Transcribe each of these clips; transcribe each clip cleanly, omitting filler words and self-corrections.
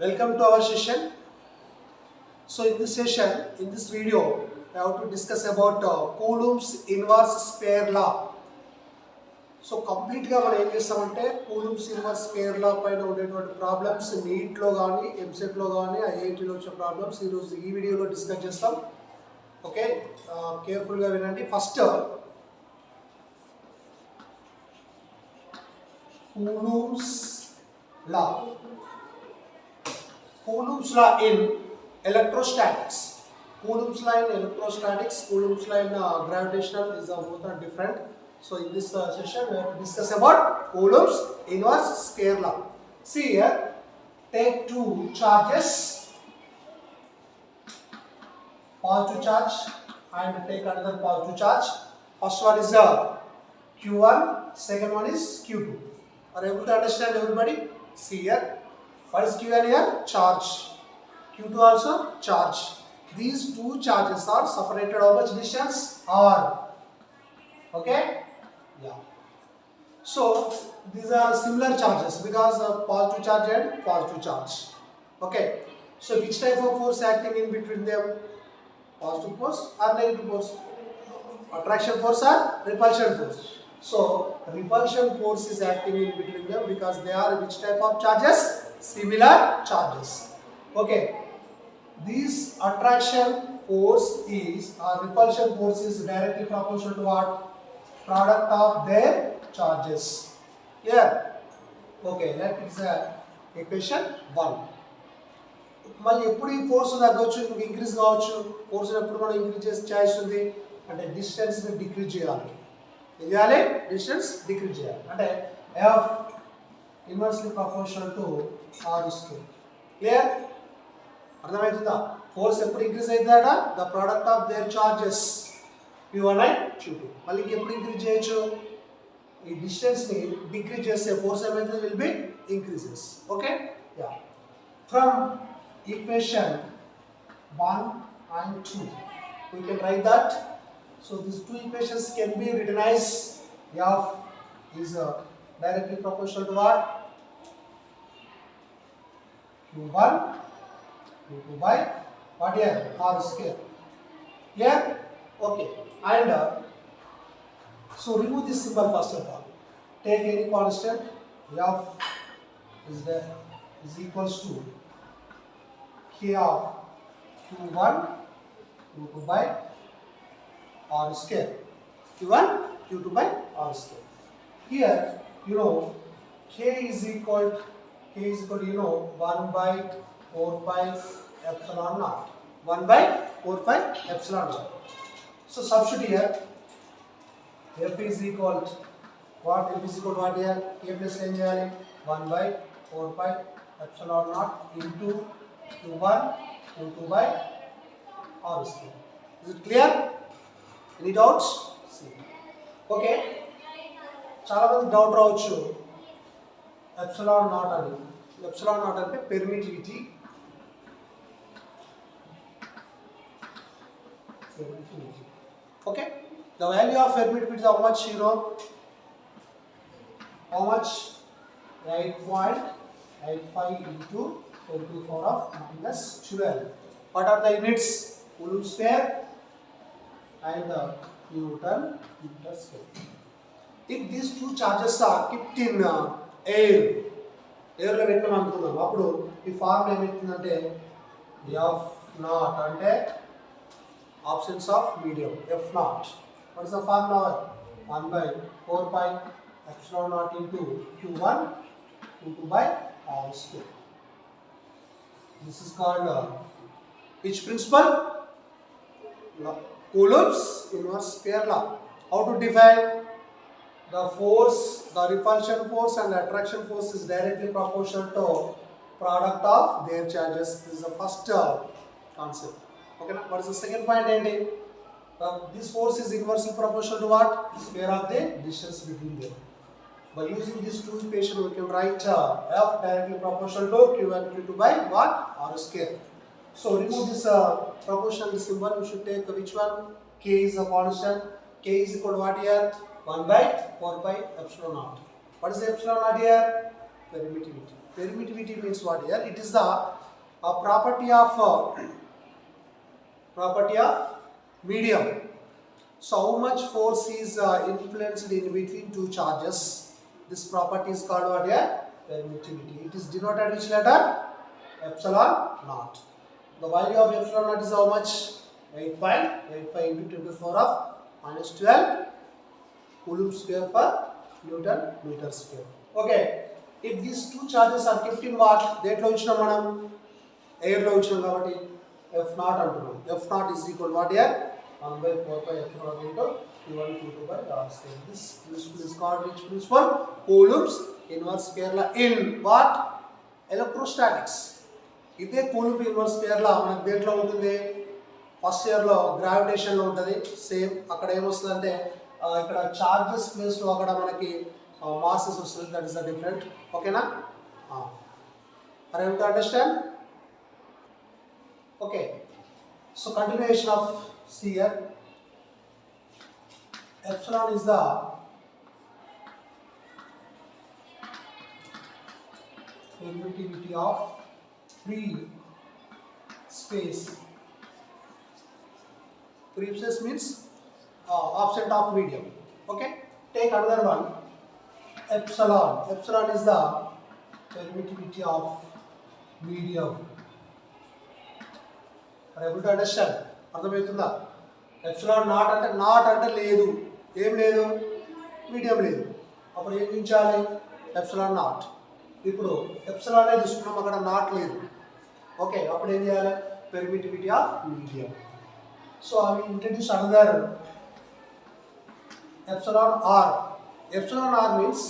Welcome to our session. So in this session, in this video, I have to discuss about Coulomb's inverse pair law. So complete గా మనం ఏం చేస్తామంటే Coulomb's inverse pair law పైన ఉండేటువంటి problems neat లో గానీ ఎంసెట్ లో గానీ ఐఐటి లో వచ్చే ప్రాబ్లమ్స్ ఈ రోజు ఈ వీడియోలో డిస్కస్ చేస్తాం. ఓకే, కేర్ఫుల్ గా వినండి. First Coulomb's law. Coulomb's law in electrostatics. Coulomb's law in electrostatics, Coulomb's law in gravitational is both are different. So in this session we have to discuss about Coulomb's inverse square law. See here, take two charges, positive charge and take another positive charge. First one is Q1, second one is Q2. Are you able to understand everybody? See here. What is Q1 here? Charge. Q2 also charge. These two charges are separated how much distance? R. Okay? Yeah. So these are similar charges because of positive charge and positive charge. Okay. So which type of force acting in between them? Positive force or negative force? Attraction force or repulsion force? So repulsion force is acting in between them because they are which type of charges? Similar charges. Okay, this attraction force is repulsion force is directly proportional to what? Product of their charges. Clear? Okay, let us equation 1. మళ్ళీ ఎప్పుడు ఈ force తగ్గొచ్చు, increase కావచ్చు. Force ఎప్పుడు మనం increase చేసే choice ఉంది అంటే distance ని డిక్రీజ్ చేయాలి. ఏం చేయాలి? డిస్టెన్స్ డిక్రీజ్ చేయాలి. అంటే F inversely proportional to R square. Clear? అర్థమవుతుందా? ఫోర్స్ ఎప్పుడు ఇంక్రీజ్ అవుతుందా? The product of their charges Q1 and Q2. మళ్ళీ ఎప్పుడు ఇంక్రీజ్ చేయొచ్చు? ఈ డిస్టెన్స్ ని డిక్రీజ్ చేస్తే ఫోర్స్ ఏమైతుంది? Will be increases. Okay, yeah. From equation 1 and 2 we can write that. So these two equations can be written as F is directly proportional to what? Q1 Q2 by what here? R square. Clear? Okay. And so remove this symbol first of all. Take any constant. F is equals to K of Q1 Q2 by R square. Q1 Q2 by R square. Here you know K is equal to 1 by 4 pi epsilon naught. 1 by 4 pi epsilon naught. So substitute here. F is equal to what? F is equal to what here? K plus n cheyali 1 by 4 pi epsilon naught into Q1 Q2 by R square. Is it clear? Any doubts? See. Okay. చాలా మంది doubt రావచ్చు, epsilon naught అని. Epsilon naught అంటే permittivity. Okay, the value of permittivity how much? How much? 8.85 into 10 to the power of -12. What are the units? Coulomb square and Newton meter square. If these two charges are kept in air లో పెట్టాం అనుకున్నాం, అప్పుడు ఈ formula ఏమవుతుందంటే F naught అంటే absence of medium. F naught. What is the formula? 1 by 4 pi epsilon naught into Q1 Q2 by R square. This is called which principle? Coulomb's inverse pair law. How to define? The force, the repulsion force and the attraction force is directly proportional to product of their charges. This is the first concept. Okay, what is the second point? This force is inversely proportional to what? Square of the distance between them. By using these two equations, we can write F directly proportional to Q1 Q2 by what? R square. So remove this proportional symbol. We should take which one? K is a constant. K is equal to what here? 1 by 4 pi epsilon naught. What is the epsilon naught here? Permittivity. Permittivity means what here? It is the property of medium. So how much force is influenced in between two charges? This property is called what here? Permittivity. It is denoted which letter? Epsilon naught. The value of epsilon naught is how much? 8.85 into 10 to the power of minus 12 coulomb square per Newton meter square. Okay. If these two charges are kept in what? దేంట్లో ఉంచినాం మనం? ఎయిర్లో ఉంచినాం కాబట్టి F naught అంటున్నాం. F naught is equal what here? 1/4 pi epsilon into Q1 Q2 by R square. This principle is called which principle? Coulomb's inverse square law in what? Electrostatics. ఇదే coulomb inverse square లా మనకు దేంట్లో ఉంటుంది? First year లో gravitation లో ఉంటుంది. Same అక్కడ ఏమొస్తుంది అంటే ఇక్కడ చార్జెస్ ప్లేస్ లో అక్కడ మనకి masses వస్తుంది. That is the different. ఓకేనా? Are you able to understand? Okay. So continuation of C here. Epsilon is the permittivity of free space. Free space means absent of medium. Okay. Take another one. Epsilon. Epsilon is the permittivity of medium. Are you able to understand? అర్థమవుతుందా? Epsilon naught అంటే లేదు. ఏం లేదు? Medium లేదు. అప్పుడు ఏం ఉంచాలి? Epsilon naught. ఇప్పుడు ఎప్సిలాన్ తీసుకున్నాం, అక్కడ నాట్ లేదు. ఓకే, అప్పుడు ఏం చేయాలి? Permittivity of medium. సో అవి introduce another epsilon r. Epsilon r means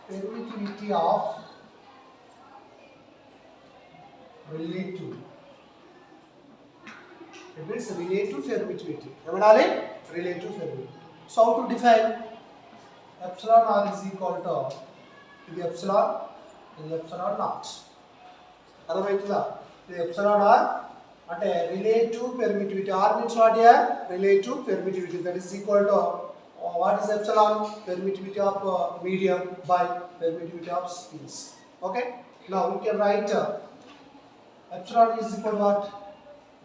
permittivity of relative. It means relative permittivity. Emanali relative permittivity. So how to define? Epsilon r is equal to the epsilon naught. అర్థమవుతుందా? ఇది epsilon r అంటే relative permittivity. R means what here? Relative permittivity. That is equal to what is epsilon? Permittivity of medium by permittivity of space. Okay. Now we can write epsilon is equal to what?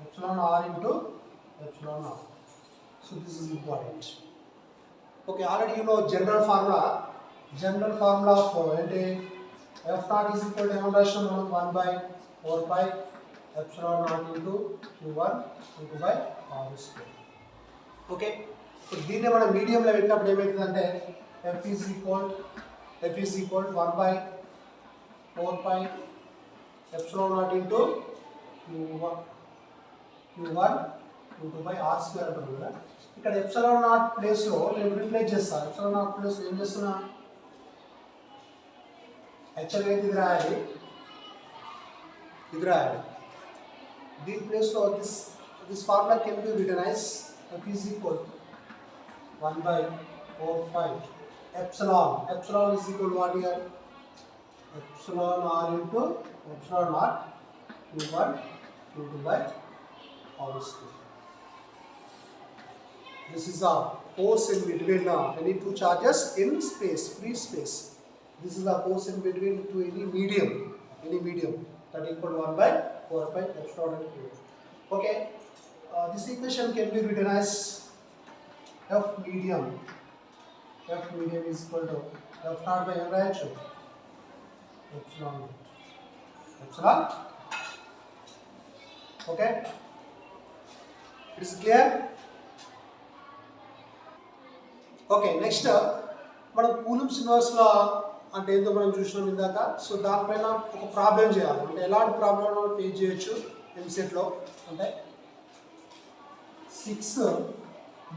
Epsilon r into epsilon r. So this is important. Okay. Already you know general formula of f naught is equal to 1/4 pi epsilon naught into q1 into by r square. Okay. So దీన్ని మనం మీడియంలో పెట్టినప్పుడు ఏమవుతుందంటే f is equal 1/4 pi epsilon naught into q1 into by r square అంటారు కదా. ఇక్కడ epsilon naught place లో నేను రీప్లేస్ చేస్తాను. epsilon naught ప్లేస్ ఏం చేస్తున్నా? యాక్చువల్గా అయితే ఇది రాయాలి. దీని ప్లేస్ లో this formula can be written as f is equal 1/4 pi epsilon is equal to what here? Epsilon r into epsilon naught q1 into by r square. This is a force in between any two charges in space, free space. This is a force in between to any medium that equal to 1/4 pi epsilon and q. Okay, this equation can be written as f medium is equal to f naught by n ratio epsilon. Okay, it is clear? Okay, next మనం coulombs inverse law అంటే ఏందో మనం చూసినాం ఇందాక. So దానిపైన ఒక problem చేయాలి. అంటే ఎలాంటి ప్రాబ్లం మనం ఫేస్ చేయొచ్చు ఎంసెట్లో అంటే 6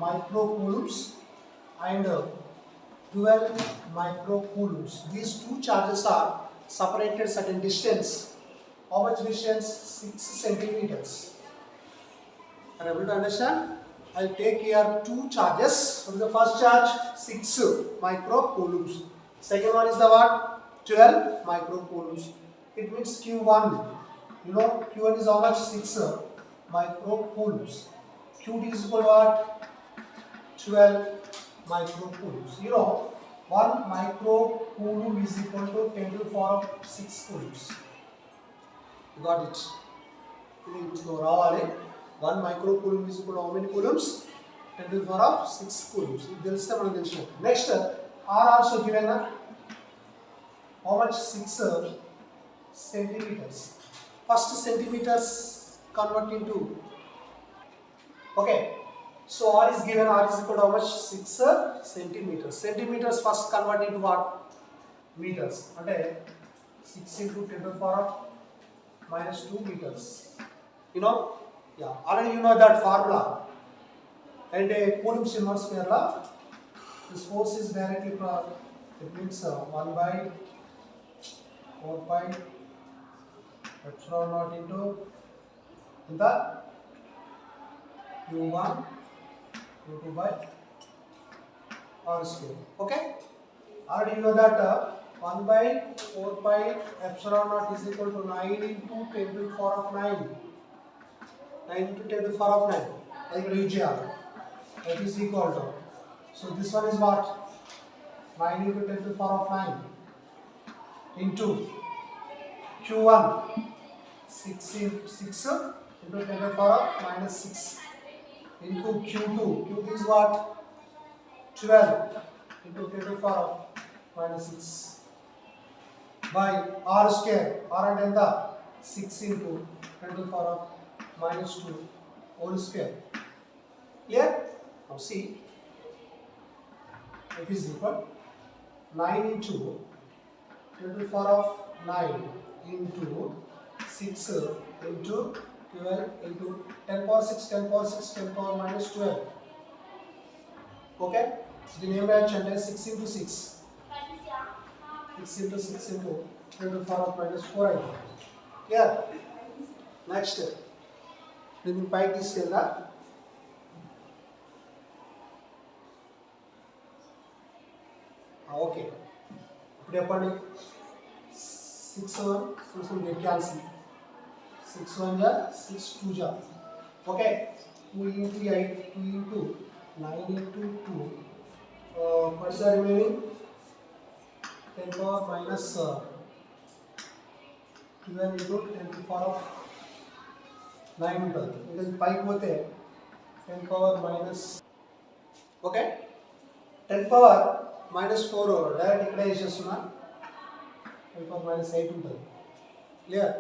microcoulombs and 12 microcoulombs. These two charges are separated certain distance. How much distance? 6 centimeters. Are you able to understand? I'll take here two charges. What is the first charge? 6 microcoulombs. Second one is the what? 12 microcoulombs. It means Q1. You know Q1 is how much? 6 microcoulombs. Qt is equal to what? 12 microcoulombs. You know 1 microcoulomb is equal to 10 to the power of 6 coulombs. You got it? రావాలి 1 microcoulomb is equal to how many coulombs? 10 to the power of 6 coulombs. ఇది తెలిస్తే మనం తెలిసినట్టు. Next, R also given how much? 6 centimeters. First centimeters convert into, okay, so R is given, R is equal to how much? 6 centimeters. Centimeters first convert into what? Meters. అంటే 6 into 10 to the power of minus 2 meters. You know? Yeah, already you know that formula. And a Coulomb's inverse square law, this force is directly, it means 1 by 4 pi epsilon naught into the Q1 Q2 by R square. Okay? Already you know that 1 by 4 pi epsilon naught is equal to 9 into 10 to the power of 9. 9 into 10 to the power of 9. I will use here. That is equal to. So this one is what? 9 into 10 to the power of 9 into Q1 6 into 10 to the power of minus 6 into Q2. Q2 is what? 12 into 10 to the power of minus 6 by R square. R and then the 6 into 10 to the power of minus 2 whole square. Clear? Now see, it is equal 9 into 10 to the power of 9 into 6 into 12 into 10 power 6, 10 power 6, 10 power minus 12. Okay? The name range and 6 into 6. 6 into 6 into 10 to the power of minus 4. Clear? Next. Then you pipe this here. Okay. Now, 6 1 get cancel. 6 1 ja, 6 2 ja. Okay. 2 into 8, 2 into 9 into 2. What is the remaining? 10 power minus 12 into 10 to the power of 9 ఉంటుంది. ఇది పైకి పోతే 10 power minus, okay, 10 power minus 4 direct ఇక్కడే వేసేస్తున్నా. 10 power minus 8 ఉంటుంది. Clear?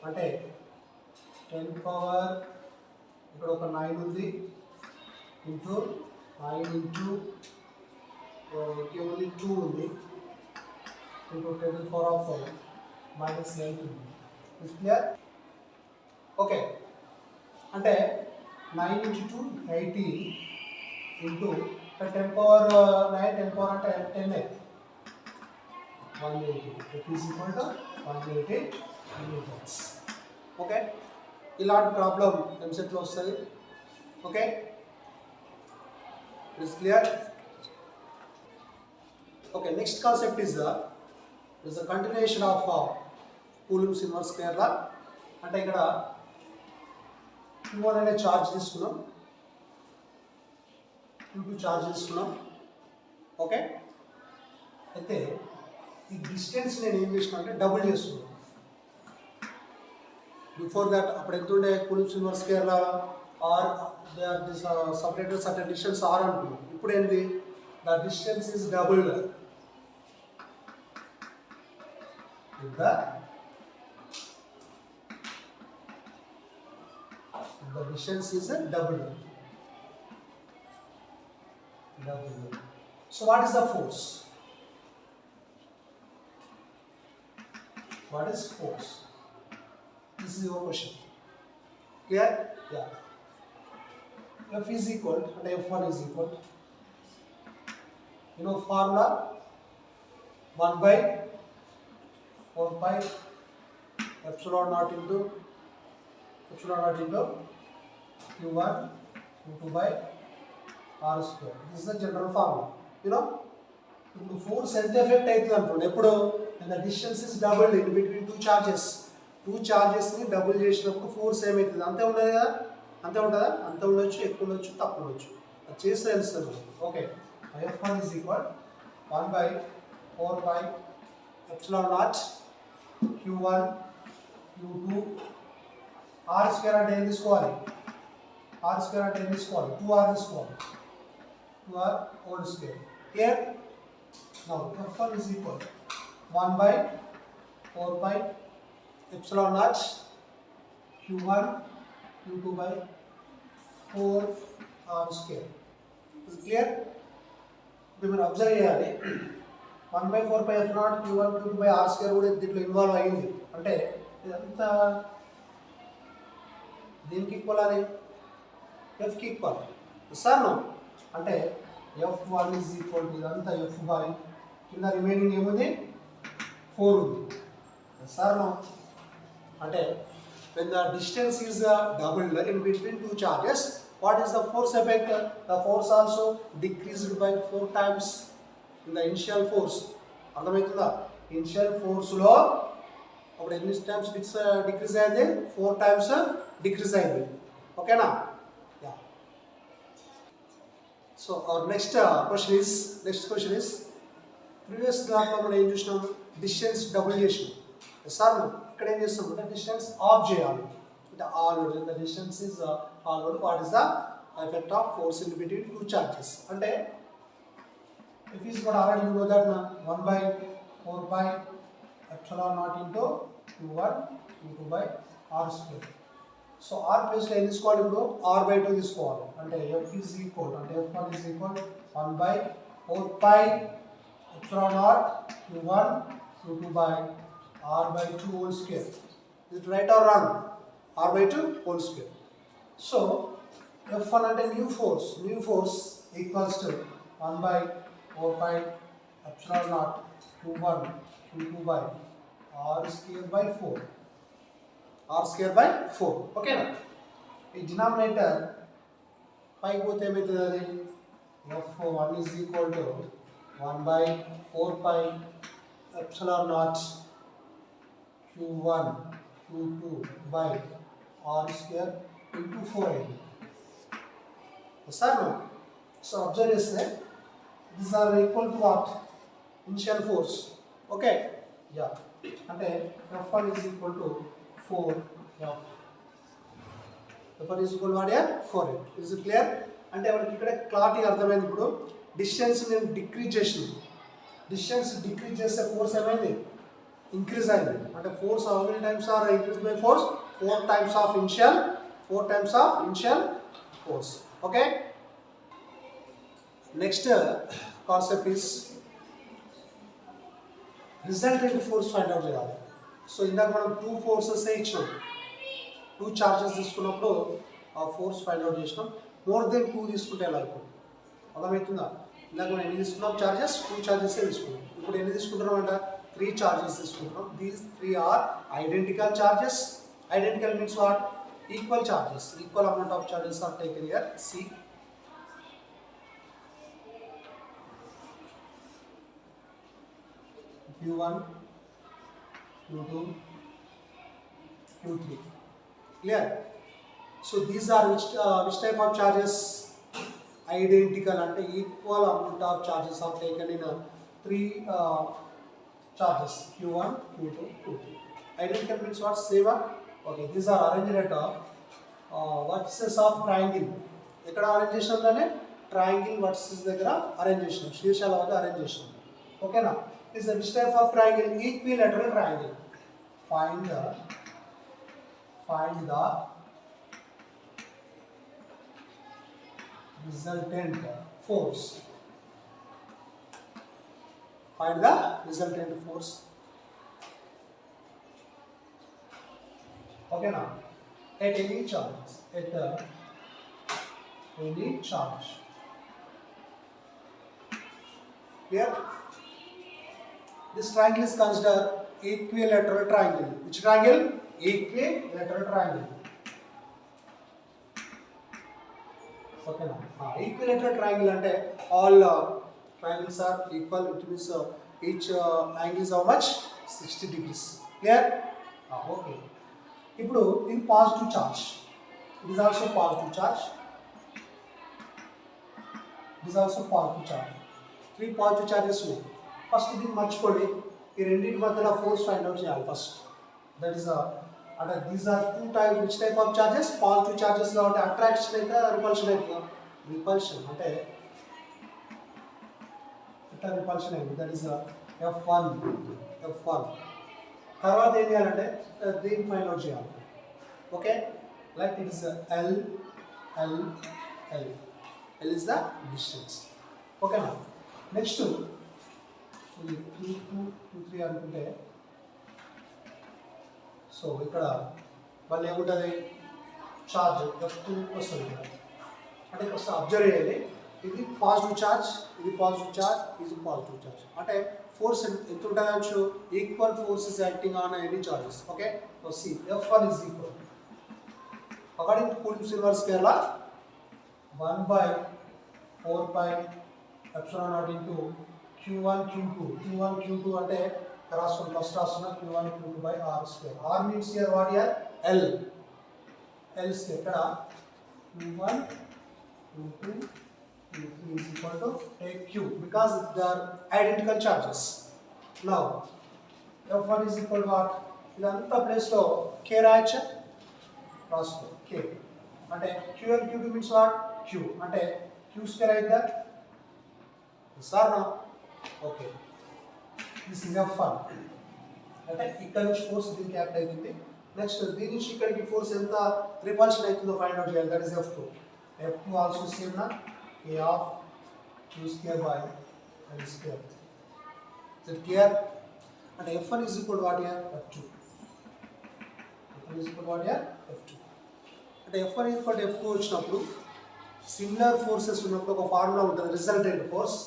అంటే 10 power ఇక్కడ ఒక 9 ఉంది ఇంటూ 9 ఇంటూ కేవలం 2 ఉంది into 10 to the power of minus 8 ఉంది. Is clear? ఓకే, అంటే 9 into 2 80 ఇంటూ 10 power 9, 10 power అంటే 10 180. It is equal to 180 newtons. Okay, ఇలాంటి ప్రాబ్లం ఎంసెట్లో వస్తుంది. Okay, it is clear? Okay, next concept is the continuation of Coulomb's inverse square law. అంటే ఇక్కడ Q1 అనే charge తీసుకున్నాం, Q2 charge తీసుకున్నాం. ఓకే, అయితే ఈ డిస్టెన్స్ నేను ఏం చేసిన అంటే డబుల్ చేస్తున్నాను. బిఫోర్ దట్ అప్పుడు ఎంత ఉండే Coulomb's inverse square law are they are separated certain distance are అనుకున్నాం. ఇప్పుడు ఏంటి? The distance is double. The distance is a double. So what is the force? What is force? This is your question. Clear? Yeah. F is equal and F1 is equal. You know formula 1 by 4 pi epsilon naught into Q1 Q2 by R square. This is the general formula. You know, ఇప్పుడు force ఎంత effect అవుతుంది అనుకోండి ఎప్పుడు the distance is doubled in between two charges. Two charges ని double చేసినప్పుడు force ఏమవుతుంది? అంతే ఉండదు కదా? అంతే ఉంటుందా? అంతే ఉండొచ్చు, ఎక్కువ ఉండొచ్చు, తక్కువ ఉండొచ్చు. అది చేస్తే తెలుస్తుంది. Okay, F1 is equal 1 by 4 pi epsilon naught q1 q2 r square అంటే ఏం తీసుకోవాలి r square అంటే ఏం తీసుకోవాలి 2r తీసుకోవాలి 2r whole square clear now f1 is equal 1 by 4 pi epsilon naught q1 q2 by 4 r square is clear ఇప్పుడు మీరు observe చేయాలి 1 by 4 pi epsilon naught q1 q2 by r square కూడా దీంట్లో involve అయ్యింది అంటే ఇదంతా దీనికి ఈక్వల్ అది f కి ఈక్వల్ సార్ నో అంటే f1 is equal to ఇదంతా f by కింద రిమైనింగ్ ఏముంది 4 ఉంది సార్ నో అంటే when the distance is doubled in between two charges, what is the force effect? The force also decreased by 4 times in the initial force. అర్థమవుతుందా initial ఫోర్స్లో అప్పుడు ఎన్ని times decrease అయింది 4 times decrease అయింది ఓకేనా yeah so our next question is previous దాంట్లో మనం ఏం చూసినాం డిస్టెన్స్ డబుల్ చేసినాం సార్ ఇక్కడ ఏం చేస్తాం అంటే డిస్టెన్స్ ఆఫ్ చేయాలి అంటే already the distance is already what is the effect of force in between two charges అంటే if is what already you know that na 1 by 4 pi epsilon naught into q1 q2 by r square so r place లో ఏం తీసుకోవాలి ఇప్పుడు r by 2 తీసుకోవాలి అంటే f is equal అంటే f1 is equal 1 by 4 pi epsilon naught q1 q2 by r by 2 whole square is it right or wrong r by 2 whole square so f1 అంటే new force equals to 1 by 4 pi epsilon naught q1 q2 by r square by 4 okay na ఈ denominator పైకి పోతే ఏమవుతుంది అది f1 is equal to 1 by 4 pi epsilon naught q1 q2 by r square into 4 అయింది sir so observe చేస్తే these are equal to what initial force okay yeah అంటే f1 is equal to 4 yeah f1 is equal to what here 4 is it clear అంటే మనకి ఇక్కడ clarity అర్థమైంది ఇప్పుడు distance నేను decrease చేస్తే ఫోర్స్ ఏమైంది ఇంక్రీజ్ అయింది అంటే force how many times are increase by force 4 times of initial force okay next concept is resultant force find out చేయాలి సో ఇందాక మనం 2 forces ఇచ్చాం 2 charges తీసుకున్నప్పుడు ఆ ఫోర్స్ ఫైండ్ అవుట్ చేసినాం మోర్ దెన్ 2 తీసుకుంటే ఎలా ఇప్పుడు అర్థమవుతుందా ఇందాక మనం ఎన్ని తీసుకున్నాం చార్జెస్ 2 charges తీసుకున్నాం ఇప్పుడు ఎన్ని తీసుకుంటున్నాం అంటే 3 charges తీసుకుంటున్నాం these 3 are identical charges identical means what equal charges equal amount of charges are taken here C q1 q2 q3 clear so these are which type of charges identical ante equal amount of charges are taken in 3 charges q1 q2 q3 identical means what same okay these are arranged at vertices of triangle ekkada arrange chesnadane triangle vertices దగ్గర arrange చేసాం శీర్షాల వద్ద arrange చేసాం ఓకేనా is the which type of triangle equilateral triangle find the resultant force okay now at any charge clear this triangle is considered equilateral triangle which triangle equilateral triangle okay now equilateral triangle ante all triangles are equal it means each angle is how much 60 degrees clear okay ఇప్పుడు ఇది positive charge it is also positive charge 3 positive charges ఉన్నాయి. First దీన్ని మర్చిపోండి, ఈ రెండింటి మధ్యలో force find out చేయాలి first. That is అంటే these are two type, which type of charges? Positive charges కాబట్టి అట్రాక్షన్ అయితే రిపల్షన్ అవుతుందా? రిపల్షన్ అంటే ఇట్లా రిపల్షన్ అయింది, దట్ ఈస్ F1. తర్వాత ఏం చేయాలంటే దీన్ని ఫైండ్ అవుట్ చేయాలి. Okay, like it is L is the distance. ఓకేనా? నెక్స్ట్ 3 అనుకుంటే, సో ఇక్కడ మళ్ళీ ఏముంటుంది? చార్జ్ F2 వస్తుంది. అంటే ఇక్కడ అబ్జర్వ్ చేయాలి, ఇది పాజిటివ్ చార్జ్, ఇది పాజిటివ్ చార్జ్, ఇది పాజిటివ్ చార్జ్. అంటే ఫోర్స్ ఎంత ఉండవచ్చు? Equal forces acting on any charges. Okay, so C F1 is equal according to Coulomb's inverse scale 1/4 pi epsilon naught into Q1 Q2 అంటే రాసుకున్న first రాసుకున్న Q1 Q2 by R square. R means here what here? L square. ఇక్కడ Q1 Q2 Q3 is equal to take Q because they are identical charges. Now F1 is equal to what? ఇదంతా ప్లేస్లో K రాయచ్చా? రాసుకో K అంటే Q1 Q2 means what? Q అంటే Q square అయిద్దా? Sir నా okay, this is F1. అంటే ఇక్కడ నుంచి force దీనికి యాక్ట్ అవుతుంది. నెక్స్ట్ దీని నుంచి ఇక్కడికి ఫోర్స్ ఎంత రిపల్షన్ అవుతుందో ఫైండ్ అవుట్ చేయాలి. That is F2 also same నా K of Q square by L square. Is it clear? అంటే F1 is equal to what here? F2 is equal to what here? F2. అంటే F1 is equal to F2 వచ్చినప్పుడు similar forces ఉన్నప్పుడు ఒక formula ఉంటుంది, resultant force.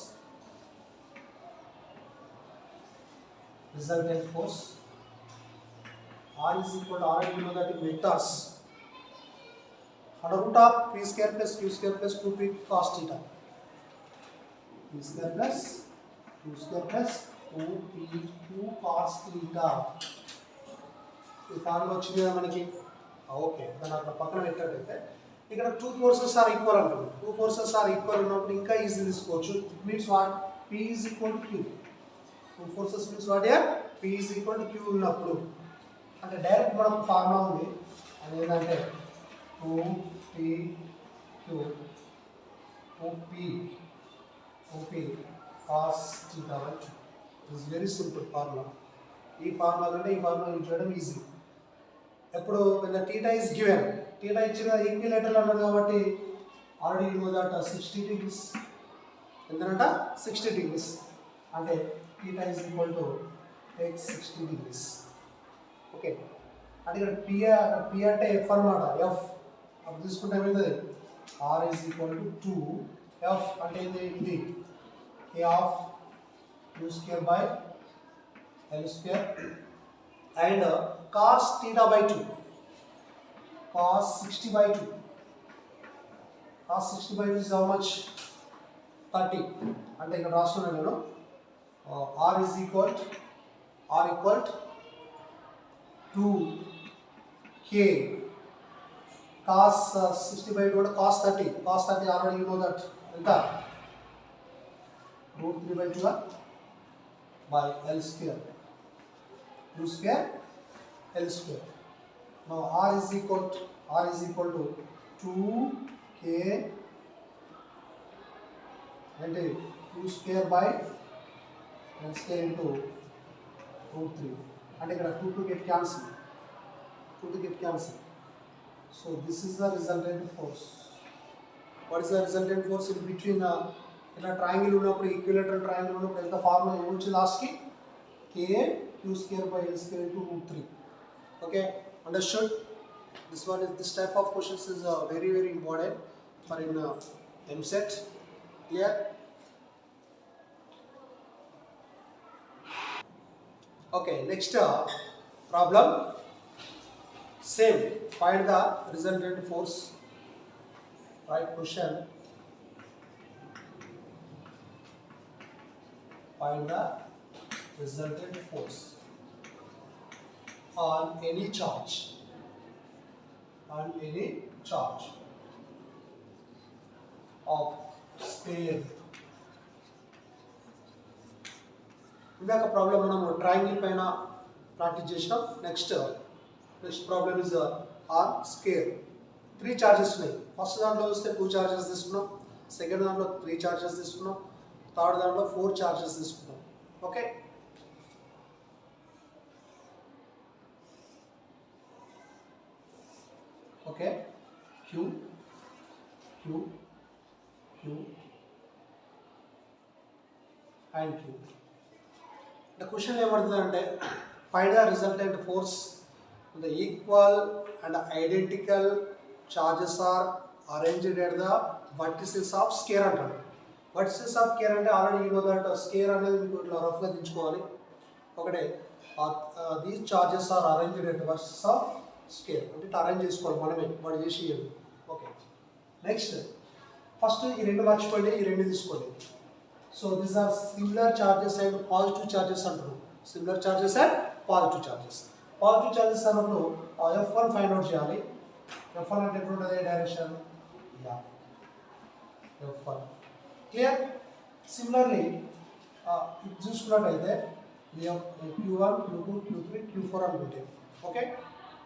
R is equal to R, you know that in vectors under root of P square plus Q square plus 2P cos theta. P square plus Q square plus 2PQ cos theta. ఈ formula వచ్చింది కదా మనకి. Okay, దాన్ని అక్కడ పక్కన పెట్టినట్టయితే ఇక్కడ 2 forces are equal అంటుంది. 2 ఫోర్సెస్ ఆర్ ఈక్వల్ ఉన్నప్పుడు ఇంకా ఈజీ తీసుకోవచ్చు. It means what? P is equal to Q. 2 forces means what here? P is equal to Q ఉన్నప్పుడు అంటే డైరెక్ట్ మనకు ఫార్ములా ఉంది, అది ఏంటంటే 2PQ 2P cos theta by 2. It's very simple formula. ఈ ఫార్ములా కంటే ఈ ఫార్ములా యూజ్ చేయడం ఈజీ. ఎప్పుడు when the theta is given, theta ఇచ్చిన ఈక్విలేటరల్ అన్నారు కాబట్టి already you know that 60 degrees ఎంతనంట? 60 degrees. అంటే theta is equal to take 60 degrees. Okay, అంటే ఇక్కడ P అంటే F అన్నమాట. F అప్పుడు తీసుకుంటే ఏమవుతుంది? R is equal to 2 F అంటే ఇది K of Q square by L square and cos theta by 2, cos 60 by 2. Cos 60 by 2 is how much? 30. అంటే ఇక్కడ రాస్తున్నాను నేను R equal to 2K cos 60 by 2 cos 30 already you know that ఎంత? root 3 by 2 by L square Q square L square. Now R is equal to 2K and Q square by L square into root 3. And ఇక్కడ 2 get cancelled. So this is the resultant force. What is the resultant force in between? ఇలా triangle ఉన్నప్పుడు, equilateral triangle ఉన్నప్పుడు ఎంత formula ఏమొచ్చి లాస్ట్కి? K Q square by L square into root 3. Okay, understood? This type of questions is very important for in MSET. Clear? Okay, next problem. Same, find the resultant force. Right question. Find the resultant force on any charge. Of sphere ఇందాక problem మనం triangle పైన practice చేసినాం. Next problem is are square. 3 charges ఉన్నాయి. First దాంట్లో వస్తే 2 charges తీసుకున్నాం, second దాంట్లో 3 charges తీసుకున్నాం, థర్డ్ దాంట్లో 4 చార్జెస్ తీసుకున్నాం. Okay, okay, Q Q Q and Q. The question ఏమడుతుందంటే find the resultant force when the equal and identical charges are arranged at the vertices of sphere అంటారు. vertices of sphere అంటే already you know that square అనేది మీకు ఇట్లా రఫ్గా దించుకోవాలి. ఒకటే these charges are arranged at vertices of sphere అంటే ఇట్లా అరేంజ్ చేసుకోవాలి మనమే, వాడు చేసి. ఓకే, నెక్స్ట్ ఫస్ట్ ఈ రెండు మర్చిపోండి, ఈ రెండు తీసుకోండి. So these are similar charges and positive charges అంటారు. Similar charges and positive charges. Positive charges అన్నప్పుడు F1 ఫైండ్ అవుట్ చేయాలి. F1 అంటే ఎప్పుడు ఉంటుంది డైరెక్షన్? F1 clear. సిమిలర్లీ ఇది చూసుకున్నట్టయితే Q1 Q2 Q3 Q4 అనుకుంటే ఓకే,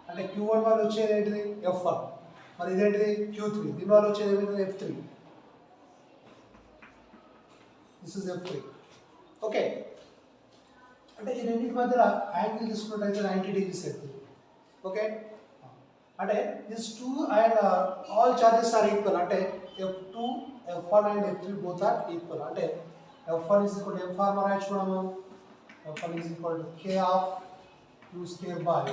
అంటే Q1 వాళ్ళు వచ్చేది ఏంటిది? F1. మరి ఇదేంటిది? Q3. దీని వాళ్ళు వచ్చేది ఏమైంది? F3. This is F3. Okay, అంటే ఈ రెండింటి మధ్యలో యాంగిల్ తీసుకున్నట్టయితే 90 degrees అవుతుంది. ఓకే, అంటే this 2 and all charges are equal. అంటే F2 F1 and F3 both are equal. అంటే F1 is equal to M formula రాయొచ్చుకున్నాము. F1 is equal to K of Q square by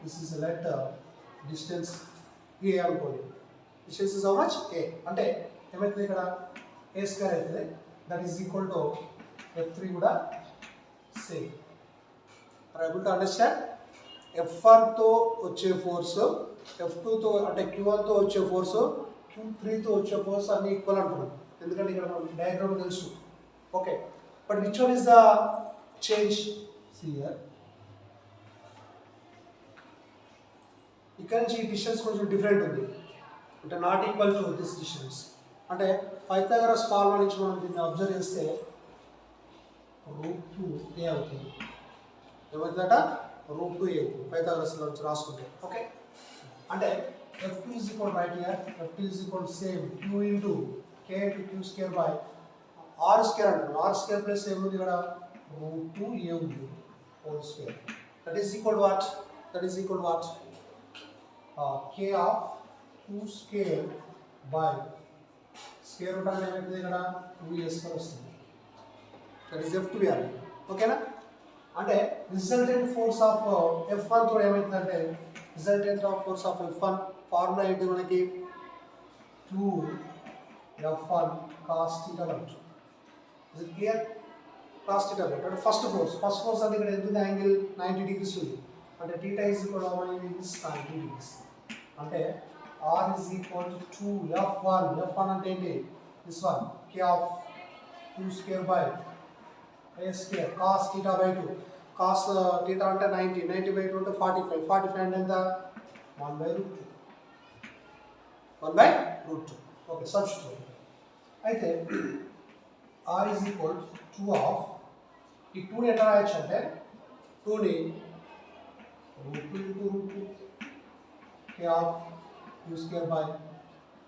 this is let distance A అనుకోండి. Distance is how much? A. అంటే ఏమవుతుంది ఇక్కడ? A square అవుతుంది. That is equal to F3 కూడా same. Are able to understand? F1 తో వచ్చే force F2 తో అంటే Q1 తో వచ్చే ఫోర్స్ Q3 తో వచ్చే ఫోర్స్ అన్ని ఈక్వల్ అంటున్నాం, ఎందుకంటే ఇక్కడ మనకి డయాగ్రామ్ తెలుసు. Okay, but which one is the change? Here ఇక్కడ నుంచి ఈ డిస్టెన్స్ కొంచెం డిఫరెంట్ ఉంది, అంటే not equal to this distance. అంటే పైథాగరస్ ఫార్ములా నుంచి మనం దీన్ని అబ్జర్వ్ చేస్తే √2a అవుతుంది. ఏమవుతుందట? √2a అవుతుంది పైథాగరస్ నుంచి రాసుకుంటే. ఓకే, అంటే F2 is equal right here. F2 is equal to same Q into K into Q square by R square అంటారు. R square ప్లస్ ఏముంది ఇక్కడ? √2a ఉంది whole square. That is equal to what? That is equal to what? K of Q square by square root అంటే ఏమవుతుంది ఇక్కడ? 2a square వస్తుంది. That is F2 value. ఓకేనా? అంటే రిజల్టెంట్ ఫోర్స్ ఆఫ్ F1 తో ఏమవుతుందంటే resultant of force of F1 formula ఏంటి మనకి? 2F1 cos θ by 2. Is it clear? cos θ by 2 అంటే ఫస్ట్ ఫోర్స్ అంటే ఇక్కడ ఎంత ఉంది? యాంగిల్ 90 degrees ఉంది. అంటే θ ఈజ్ ఈక్వల్ టు 90 degrees. అంటే R is equal to 2F1. F1 అంటే ఏంటి? This one K of Q square by A square cos θ by 2. cos θ అంటే 90 by 2 అంటే 45 అంటే ఎంత? 1/√2. Okay, substitute. అయితే R is equal to 2 of ఈ 2ని ఎట్లా రాయొచ్చు అంటే 2ని √2 into √2 K of Q square by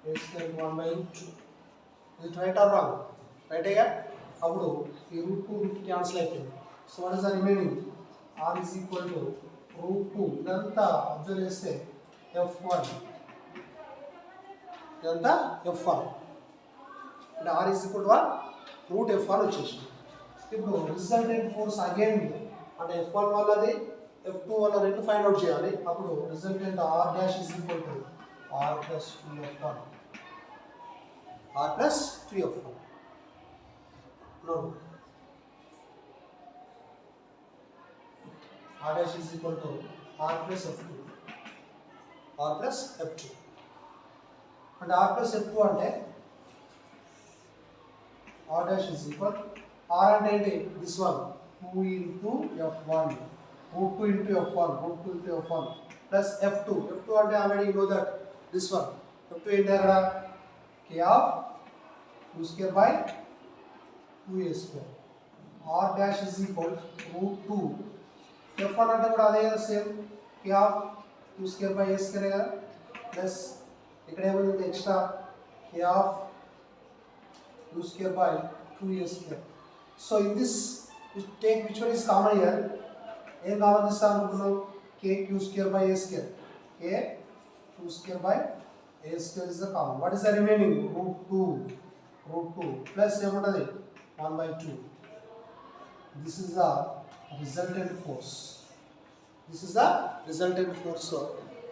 A square 1/√2. Is it right or wrong? Right అయ్యా? అప్పుడు ఈ √2 క్యాన్సిల్ అయిపోయింది. So what is the remaining? R is equal to √2. ఇదంతా అబ్జర్వ్ చేస్తే F1, ఇదంతా F1 అంటే R is equal to what? √F1 వచ్చేసింది. ఇప్పుడు రిజల్టెంట్ ఫోర్స్ అగైన్ అంటే F1 వాళ్ళది F2 వల్ల రెండు ఫైండ్ అవుట్ చేయాలి. అప్పుడు resultant R dash is equal to R plus 2F1. R plus 2F1. No. R dash is equal to R plus F2. R plus F2. And R plus F2 అంటే R dash is equal R అంటే ఏంటి? This one 2 into F1. √2 into F1. √2 into F1 plus F2. F2 అంటే already you know that this one. F2 ఏంటి అక్కడ? K of Q square by 2a square. r dash is equal root 2 f1 అంటే కూడా అదే కదా same k of q square by a square కదా plus ఇక్కడ ఏముంది extra k of q square by 2a square. So in this we take which one is common here? ఏం common తీస్తాం అనుకున్నాం k q square by a square. k q square by a square is the common. What is the remaining? Root 2 plus ఏముంటది 1 by 2. This is the resultant force. This is the resultant force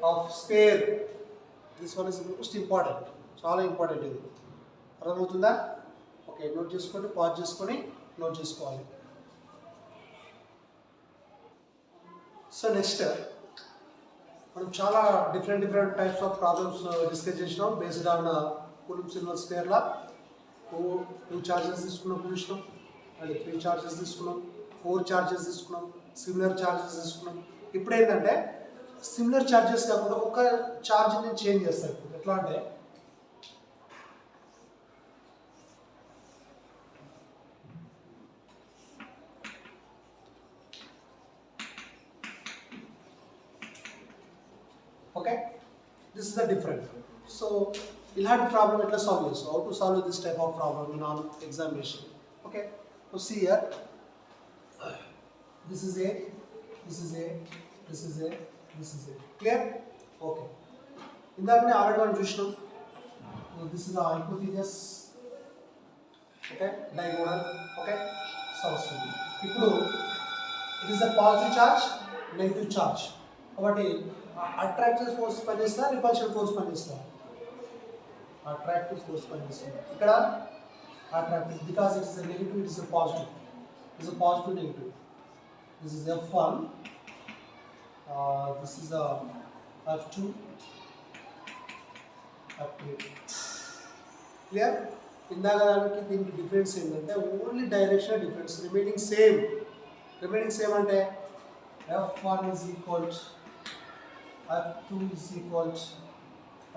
of sphere. This one is most important. చాలా important ఇది. అర్థమవుతుందా? Okay, note చేసుకోండి, pause చేసుకొని note చేసుకోవాలి. So next మనం చాలా different types of problems discuss చేసినాం based on Coulomb's inverse square law. 2 charges తీసుకున్నాం చూసినాం, అండ్ 3 చార్జెస్ తీసుకున్నాం, 4 చార్జెస్ తీసుకున్నాం, సిమిలర్ చార్జెస్ తీసుకున్నాం. ఇప్పుడు ఏంటంటే సిమిలర్ చార్జెస్ కాకుండా ఒక చార్జ్ నేను చేంజ్ చేస్తాను. ఇప్పుడు ఎట్లా అంటే okay, this is the different. So ఇలాంటి ప్రాబ్లమ్ ఎట్లా సాల్వ్ చేస్తాం, how to solve this type of problem in on examination. Okay, so see here, this is a, this is a, this is a, this is a. Clear? Okay. ఇందాకనే already మనం చూసినాం. This is the hypothesis. Okay, diagonal. Okay, so వస్తుంది. ఇప్పుడు it is the positive charge, negative charge. కాబట్టి attractive force పనిచేస్తా, repulsion force పనిచేస్తా. Attractive force పనిచేస్తుంది. ఇక్కడ attractive because it is negative, it is positive. It is positive negative. This is F1, this is F2, F3. Clear? ఇందాక దానికి దీనికి difference ఏంటంటే only direction difference, remaining same. అంటే F1 is equal to F2 is equal to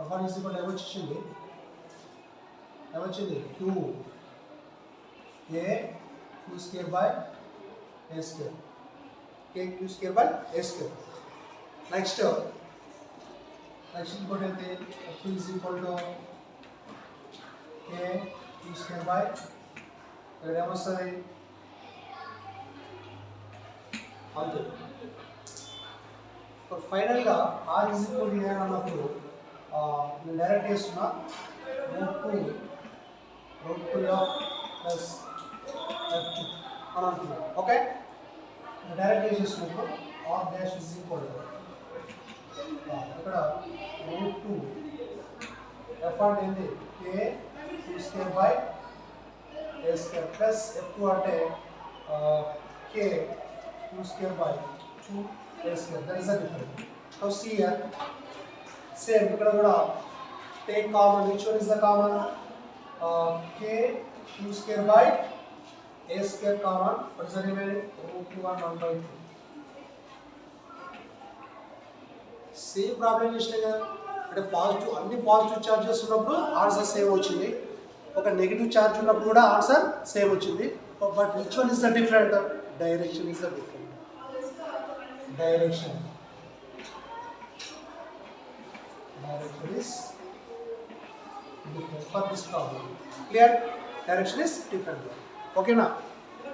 F1 is equal to ఏమొచ్చింది 2 a q square by a square. k q square by a square. Next input అయితే f2 is equal to k q square by ఇక్కడ ఏమొస్తుంది అంతే. ఫైనల్గా r is equal to a అన్నప్పుడు నేను direct చేస్తున్నా root 2 of plus f2 అని అంటున్నాను. ఓకే, డైరెక్ట్ చేసేసినప్పుడు r dash is equal to ఇక్కడ root 2 f అంటే ఏంటి k q square by a square plus f2 అంటే k q square by 2 a square. That is the difference. Now see here, same ఇక్కడ కూడా take common. Which one is the common? K q square by a square common. What is the remaining? Root 2 and 1 by 2. Same problem చేసినా కదా, అంటే positive అన్ని positive charges ఉన్నప్పుడు answer same వచ్చింది, ఒక negative charge ఉన్నప్పుడు కూడా ఆన్సర్ సేమ్ వచ్చింది. But which one is the different? Direction is the different. Direction is different for this problem. Clear? Direction is different. ఓకేనా?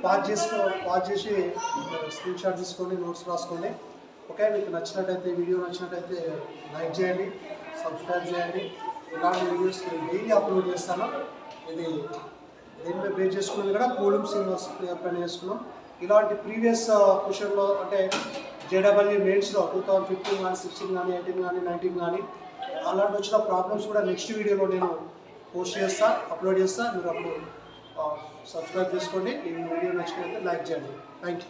పాజ్ చేసి స్క్రీన్ షాట్ తీసుకోండి, notes రాసుకోండి. ఓకే, మీకు నచ్చినట్టయితే వీడియో నచ్చినట్టయితే లైక్ చేయండి, సబ్స్క్రైబ్ చేయండి. ఇలాంటి వీడియోస్ నేను డైలీ అప్లోడ్ చేస్తాను. ఇది దీని మీద బేస్ చేసుకున్నది కూడా కూలుంబ్స్ ఇన్వర్స్ పైన చేసుకున్నాం. ఇలాంటి ప్రీవియస్ క్వశ్చన్లో అంటే జేడబ్ల్యూ మెయిన్స్లో 2015 కానీ 16 కానీ 18 కానీ 19 కానీ అలాంటి వచ్చిన ప్రాబ్లమ్స్ కూడా నెక్స్ట్ వీడియోలో నేను పోస్ట్ చేస్తా, అప్లోడ్ చేస్తా. మీరు అప్పుడు సబ్స్క్రైబ్ చేసుకోండి. ఈ వీడియో నచ్చినట్లయితే లైక్ చేయండి. Thank you.